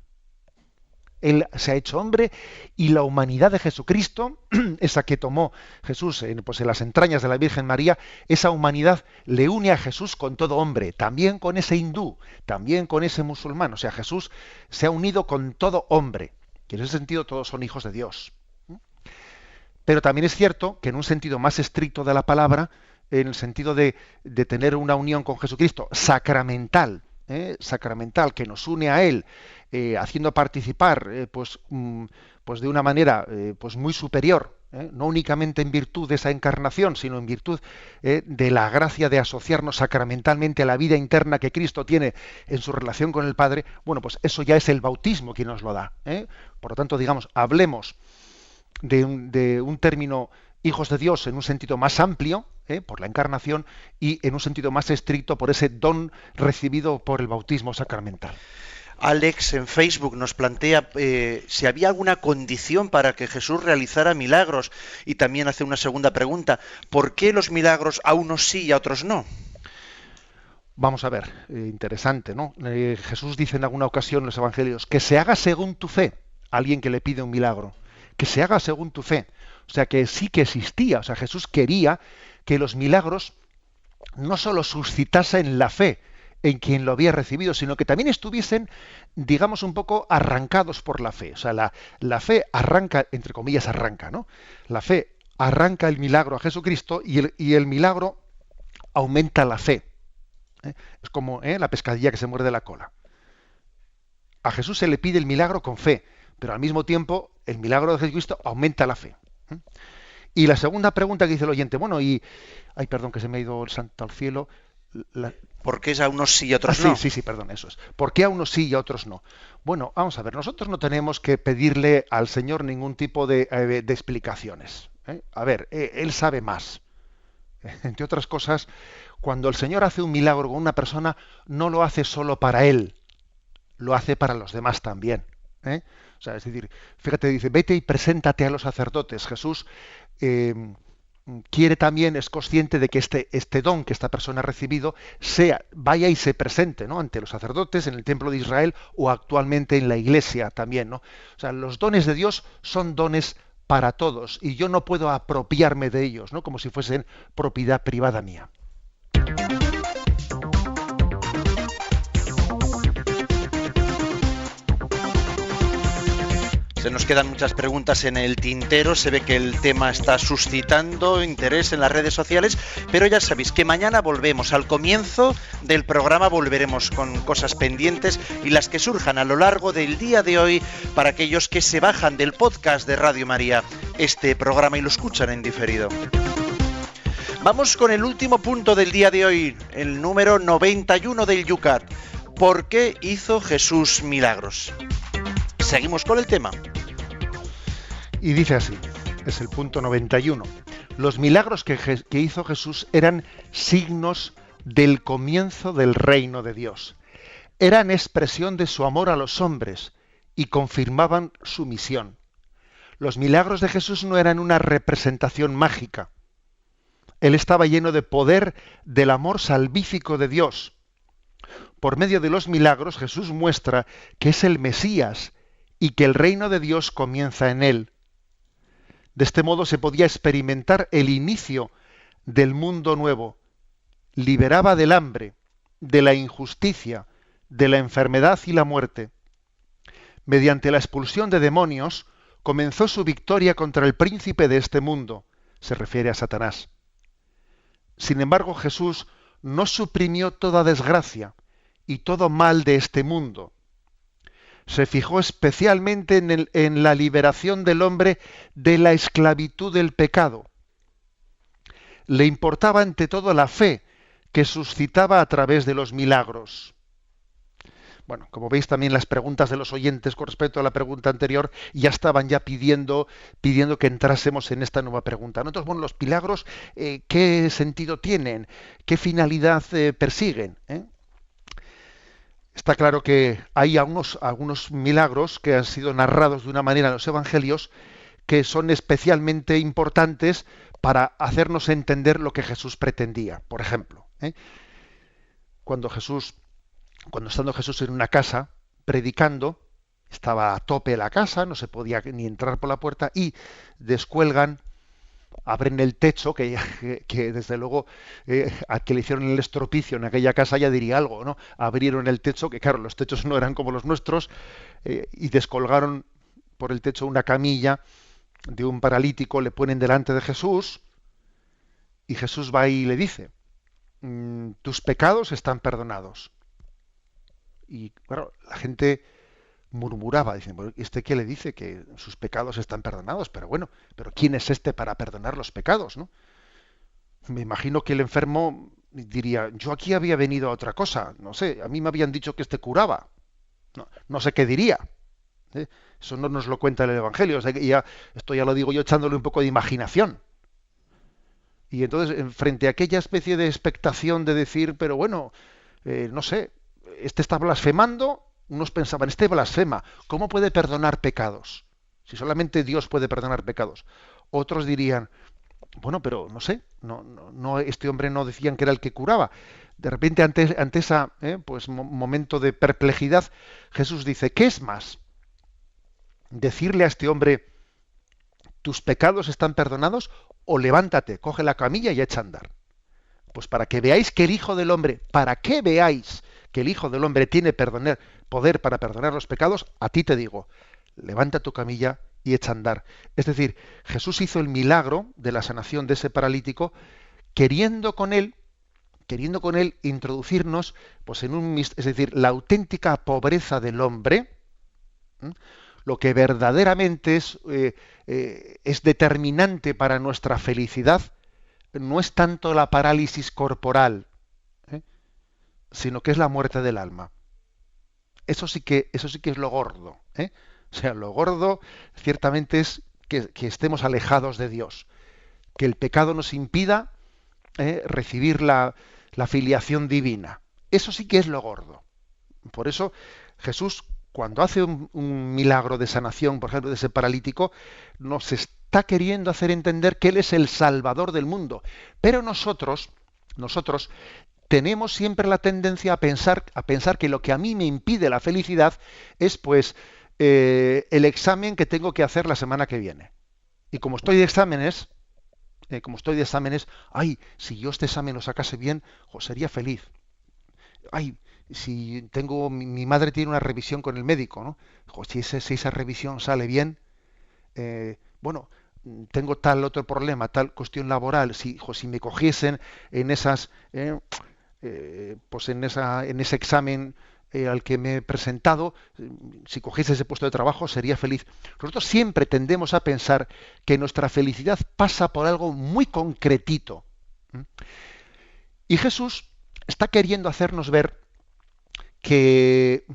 Speaker 3: Él se ha hecho hombre, y la humanidad de Jesucristo, esa que tomó Jesús en las entrañas de la Virgen María, esa humanidad le une a Jesús con todo hombre, también con ese hindú, también con ese musulmán. O sea, Jesús se ha unido con todo hombre, y en ese sentido todos son hijos de Dios. Pero también es cierto que en un sentido más estricto de la palabra, en el sentido de tener una unión con Jesucristo sacramental, que nos une a Él, haciendo participar de una manera muy superior, no únicamente en virtud de esa encarnación, sino en virtud de la gracia de asociarnos sacramentalmente a la vida interna que Cristo tiene en su relación con el Padre. Bueno, pues eso ya es el bautismo quien nos lo da. Por lo tanto, digamos, hablemos de un término hijos de Dios en un sentido más amplio, por la encarnación, y en un sentido más estricto por ese don recibido por el bautismo sacramental.
Speaker 2: Alex en Facebook nos plantea si había alguna condición para que Jesús realizara milagros, y también hace una segunda pregunta: ¿por qué los milagros a unos sí y a otros no?
Speaker 3: Vamos a ver, interesante, ¿no? Jesús dice en alguna ocasión en los evangelios que se haga según tu fe, alguien que le pide un milagro, que se haga según tu fe. O sea, que sí que existía. O sea, Jesús quería que los milagros no solo suscitasen la fe en quien lo había recibido, sino que también estuviesen, digamos, un poco arrancados por la fe. O sea, la fe arranca, entre comillas, arranca, ¿no? La fe arranca el milagro a Jesucristo, y el milagro aumenta la fe. Es como la pescadilla que se muerde la cola. A Jesús se le pide el milagro con fe, pero al mismo tiempo el milagro de Jesucristo aumenta la fe. Y la segunda pregunta que dice el oyente, bueno, ay, perdón, que se me ha ido el santo al cielo.
Speaker 2: ¿Por qué a unos sí y a otros no?
Speaker 3: Sí, perdón, eso es. ¿Por qué a unos sí y a otros no? Bueno, vamos a ver, nosotros no tenemos que pedirle al Señor ningún tipo de explicaciones. A ver, Él sabe más. Entre otras cosas, cuando el Señor hace un milagro con una persona, no lo hace solo para Él, lo hace para los demás también. O sea, es decir, fíjate, dice, vete y preséntate a los sacerdotes. Jesús quiere también, es consciente de que este don que esta persona ha recibido vaya y se presente, ¿no?, ante los sacerdotes en el templo de Israel, o actualmente en la Iglesia también, ¿no? O sea, los dones de Dios son dones para todos, y yo no puedo apropiarme de ellos, ¿no?, como si fuesen propiedad privada mía.
Speaker 2: Se nos quedan muchas preguntas en el tintero, se ve que el tema está suscitando interés en las redes sociales, pero ya sabéis que mañana volvemos. Al comienzo del programa volveremos con cosas pendientes y las que surjan a lo largo del día de hoy para aquellos que se bajan del podcast de Radio María este programa y lo escuchan en diferido. Vamos con el último punto del día de hoy, el número 91 del Yucat. ¿Por qué hizo Jesús milagros? Seguimos con el tema.
Speaker 3: Y dice así, es el punto 91. Los milagros que hizo Jesús eran signos del comienzo del reino de Dios. Eran expresión de su amor a los hombres y confirmaban su misión. Los milagros de Jesús no eran una representación mágica. Él estaba lleno de poder del amor salvífico de Dios. Por medio de los milagros, Jesús muestra que es el Mesías y que el reino de Dios comienza en él. De este modo se podía experimentar el inicio del mundo nuevo, liberaba del hambre, de la injusticia, de la enfermedad y la muerte. Mediante la expulsión de demonios, comenzó su victoria contra el príncipe de este mundo, se refiere a Satanás. Sin embargo, Jesús no suprimió toda desgracia y todo mal de este mundo. Se fijó especialmente en la liberación del hombre de la esclavitud del pecado. Le importaba ante todo la fe que suscitaba a través de los milagros. Bueno, como veis también las preguntas de los oyentes con respecto a la pregunta anterior ya estaban pidiendo que entrásemos en esta nueva pregunta. Nosotros, bueno, los milagros, ¿qué sentido tienen? ¿Qué finalidad persiguen? Está claro que hay algunos milagros que han sido narrados de una manera en los evangelios que son especialmente importantes para hacernos entender lo que Jesús pretendía. Por ejemplo, cuando estando Jesús en una casa predicando, estaba a tope la casa, no se podía ni entrar por la puerta, y descuelgan, abren el techo, que desde luego al que le hicieron el estropicio en aquella casa ya diría algo, ¿no? Abrieron el techo, que claro, los techos no eran como los nuestros, y descolgaron por el techo una camilla de un paralítico, le ponen delante de Jesús, y Jesús va y le dice, tus pecados están perdonados. Y claro, la gente murmuraba, dicen, ¿este qué le dice? Que sus pecados están perdonados, pero bueno, pero ¿quién es este para perdonar los pecados, no? Me imagino que el enfermo diría, yo aquí había venido a otra cosa, no sé, a mí me habían dicho que este curaba, no sé qué diría. Eso no nos lo cuenta el Evangelio, o sea, que esto ya lo digo yo echándole un poco de imaginación. Y entonces, frente a aquella especie de expectación de decir, pero bueno, no sé, este está blasfemando, unos pensaban, este blasfema, ¿cómo puede perdonar pecados? Si solamente Dios puede perdonar pecados. Otros dirían, bueno, pero no sé, no, este hombre no decían que era el que curaba. De repente, ante esa momento de perplejidad, Jesús dice, ¿qué es más? Decirle a este hombre, tus pecados están perdonados, o levántate, coge la camilla y echa a andar. Pues para que veáis que el Hijo del Hombre, tiene poder para perdonar los pecados, a ti te digo, levanta tu camilla y echa a andar. Es decir, Jesús hizo el milagro de la sanación de ese paralítico, queriendo con él introducirnos pues es decir, la auténtica pobreza del hombre, lo que verdaderamente es determinante para nuestra felicidad, no es tanto la parálisis corporal, sino que es la muerte del alma. Eso sí que es lo gordo. O sea, lo gordo ciertamente es que estemos alejados de Dios, que el pecado nos impida recibir la filiación divina. Eso sí que es lo gordo. Por eso Jesús, cuando hace un milagro de sanación, por ejemplo, de ese paralítico, nos está queriendo hacer entender que Él es el Salvador del mundo. Pero nosotros tenemos siempre la tendencia a pensar que lo que a mí me impide la felicidad es el examen que tengo que hacer la semana que viene. Y como estoy de exámenes, ay, si yo este examen lo sacase bien, sería feliz. Ay, si mi madre tiene una revisión con el médico, ¿no? Si esa revisión sale bien, tengo tal otro problema, tal cuestión laboral, si me cogiesen en esas, en ese examen al que me he presentado, si cogiese ese puesto de trabajo, sería feliz. Nosotros siempre tendemos a pensar que nuestra felicidad pasa por algo muy concretito. Y Jesús está queriendo hacernos ver que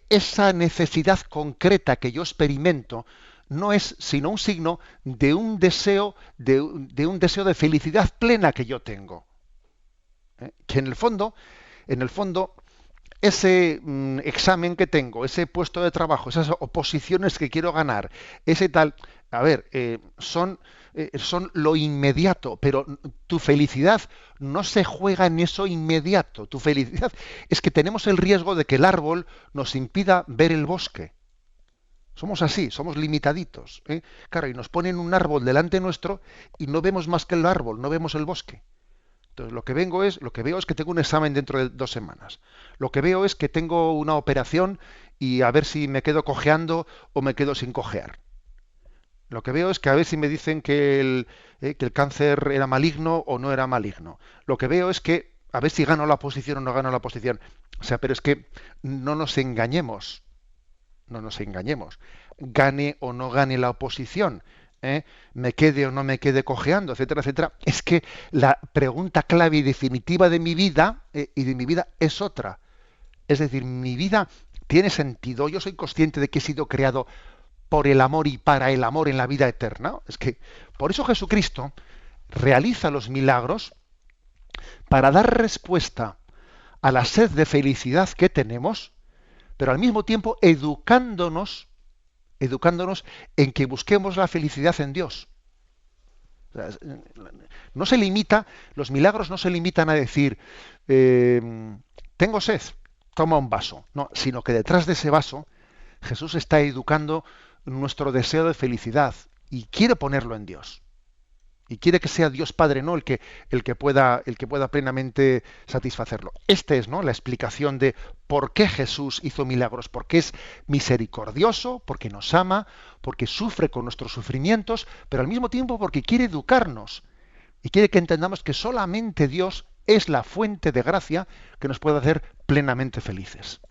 Speaker 3: esa necesidad concreta que yo experimento no es sino un signo de un deseo de felicidad plena que yo tengo. Que en el fondo, ese examen que tengo, ese puesto de trabajo, esas oposiciones que quiero ganar, ese tal, son lo inmediato, pero tu felicidad no se juega en eso inmediato. Tu felicidad es que tenemos el riesgo de que el árbol nos impida ver el bosque. Somos así, somos limitaditos. Claro, y nos ponen un árbol delante nuestro y no vemos más que el árbol, no vemos el bosque. Entonces, lo que veo es que tengo un examen dentro de 2 semanas. Lo que veo es que tengo una operación y a ver si me quedo cojeando o me quedo sin cojear. Lo que veo es que a ver si me dicen que el cáncer era maligno o no era maligno. Lo que veo es que a ver si gano la oposición o no gano la oposición. O sea, pero es que no nos engañemos. No nos engañemos. Gane o no gane la oposición, me quede o no me quede cojeando, etcétera, etcétera. Es que la pregunta clave y definitiva de mi vida es otra. Es decir, mi vida tiene sentido. Yo soy consciente de que he sido creado por el amor y para el amor en la vida eterna. Es que por eso Jesucristo realiza los milagros para dar respuesta a la sed de felicidad que tenemos, pero al mismo tiempo educándonos en que busquemos la felicidad en Dios. O sea, los milagros no se limitan a decir, tengo sed, toma un vaso. No, sino que detrás de ese vaso Jesús está educando nuestro deseo de felicidad y quiere ponerlo en Dios. Y quiere que sea Dios Padre, ¿no? el que pueda plenamente satisfacerlo. Esta es, ¿no?, la explicación de por qué Jesús hizo milagros, porque es misericordioso, porque nos ama, porque sufre con nuestros sufrimientos, pero al mismo tiempo porque quiere educarnos y quiere que entendamos que solamente Dios es la fuente de gracia que nos puede hacer plenamente felices.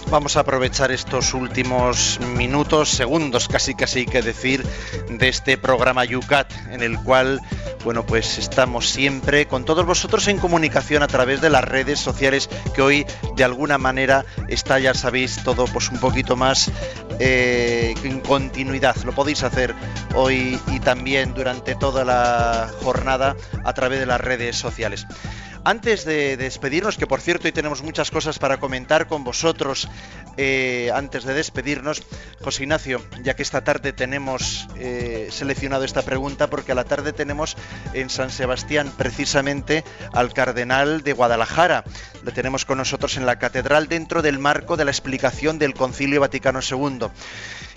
Speaker 2: Vamos a aprovechar estos últimos minutos, segundos casi hay que decir, de este programa Yucat, en el cual, bueno, pues estamos siempre con todos vosotros en comunicación a través de las redes sociales, que hoy de alguna manera está, ya sabéis, todo pues un poquito más en continuidad. Lo podéis hacer hoy y también durante toda la jornada a través de las redes sociales. Antes de despedirnos, que por cierto hoy tenemos muchas cosas para comentar con vosotros, antes de despedirnos, José Ignacio, ya que esta tarde tenemos seleccionado esta pregunta, porque a la tarde tenemos en San Sebastián precisamente al cardenal de Guadalajara. Le tenemos con nosotros en la catedral dentro del marco de la explicación del Concilio Vaticano II.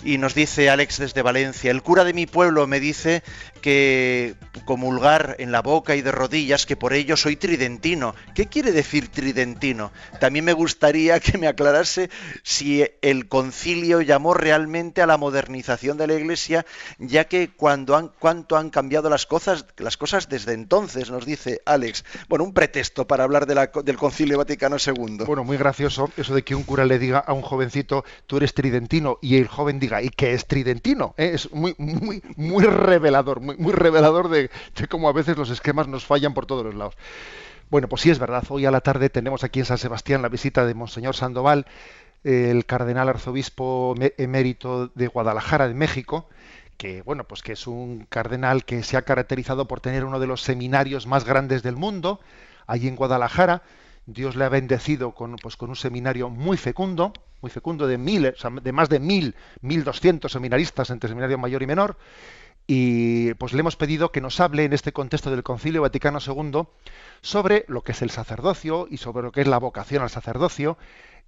Speaker 2: Y nos dice Alex desde Valencia: el cura de mi pueblo me dice que comulgar en la boca y de rodillas, que por ello soy tridentino. ¿Qué quiere decir tridentino? También me gustaría que me aclarase si el concilio llamó realmente a la modernización de la Iglesia, ya que cuánto han cambiado las cosas desde entonces, nos dice Alex. Bueno, un pretexto para hablar del Concilio Vaticano II.
Speaker 3: Bueno, muy gracioso eso de que un cura le diga a un jovencito, tú eres tridentino, y el joven diga, ¿y qué es tridentino? Es muy revelador, muy revelador de cómo a veces los esquemas nos fallan por todos los lados. Bueno, pues sí, es verdad. Hoy a la tarde tenemos aquí en San Sebastián la visita de Monseñor Sandoval, el cardenal arzobispo emérito de Guadalajara, de México, que bueno, pues que es un cardenal que se ha caracterizado por tener uno de los seminarios más grandes del mundo, allí en Guadalajara. Dios le ha bendecido con un seminario muy fecundo de más de 1.200 seminaristas entre seminario mayor y menor, y pues le hemos pedido que nos hable en este contexto del Concilio Vaticano II sobre lo que es el sacerdocio y sobre lo que es la vocación al sacerdocio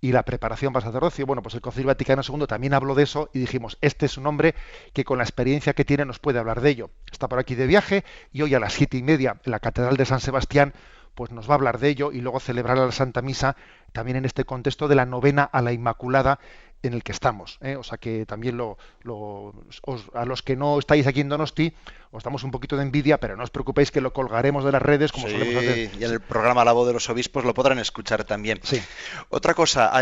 Speaker 3: y la preparación para el sacerdocio. Bueno, pues el Concilio Vaticano II también habló de eso y dijimos, este es un hombre que con la experiencia que tiene nos puede hablar de ello. Está por aquí de viaje y hoy a las 7:30 en la Catedral de San Sebastián pues nos va a hablar de ello y luego celebrar la Santa Misa también en este contexto de la novena a la Inmaculada en el que estamos, O sea que también a los que no estáis aquí en Donosti os damos un poquito de envidia, pero no os preocupéis que lo colgaremos de las redes como solemos hacer.
Speaker 2: Y en el programa La Voz de los Obispos lo podrán escuchar también.
Speaker 3: Sí.
Speaker 2: Otra cosa,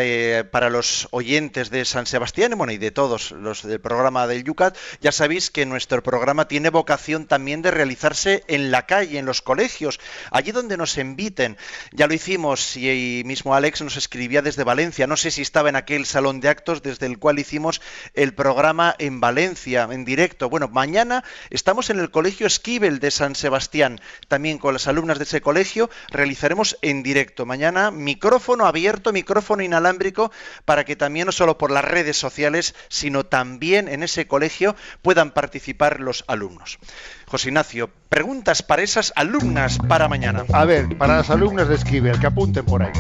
Speaker 2: para los oyentes de San Sebastián, bueno, y de todos los del programa del Yucat, ya sabéis que nuestro programa tiene vocación también de realizarse en la calle, en los colegios, allí donde nos inviten. Ya lo hicimos y mismo Alex nos escribía desde Valencia. No sé si estaba en aquel salón de actos desde el cual hicimos el programa en Valencia, en directo. Bueno, mañana estamos en el Colegio Esquivel de San Sebastián. También con las alumnas de ese colegio realizaremos en directo. Mañana micrófono abierto, micrófono inalámbrico, para que también no solo por las redes sociales, sino también en ese colegio puedan participar los alumnos. José Ignacio, preguntas para esas alumnas para mañana.
Speaker 3: A ver, para las alumnas de Esquivel, que apunten por ahí.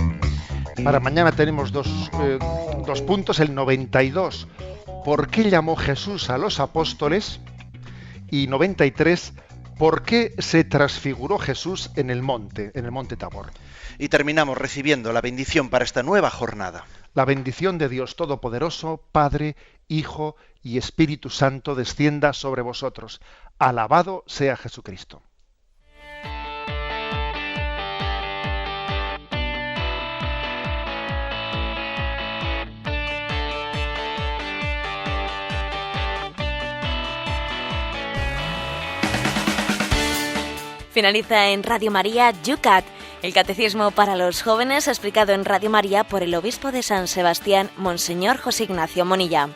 Speaker 3: Para mañana tenemos dos puntos, el 92, ¿por qué llamó Jesús a los apóstoles? Y 93, ¿por qué se transfiguró Jesús en el monte Tabor?
Speaker 2: Y terminamos recibiendo la bendición para esta nueva jornada.
Speaker 3: La bendición de Dios Todopoderoso, Padre, Hijo y Espíritu Santo, descienda sobre vosotros. Alabado sea Jesucristo.
Speaker 1: Finaliza en Radio María Yucat, el Catecismo para los jóvenes explicado en Radio María por el Obispo de San Sebastián, Monseñor José Ignacio Monilla.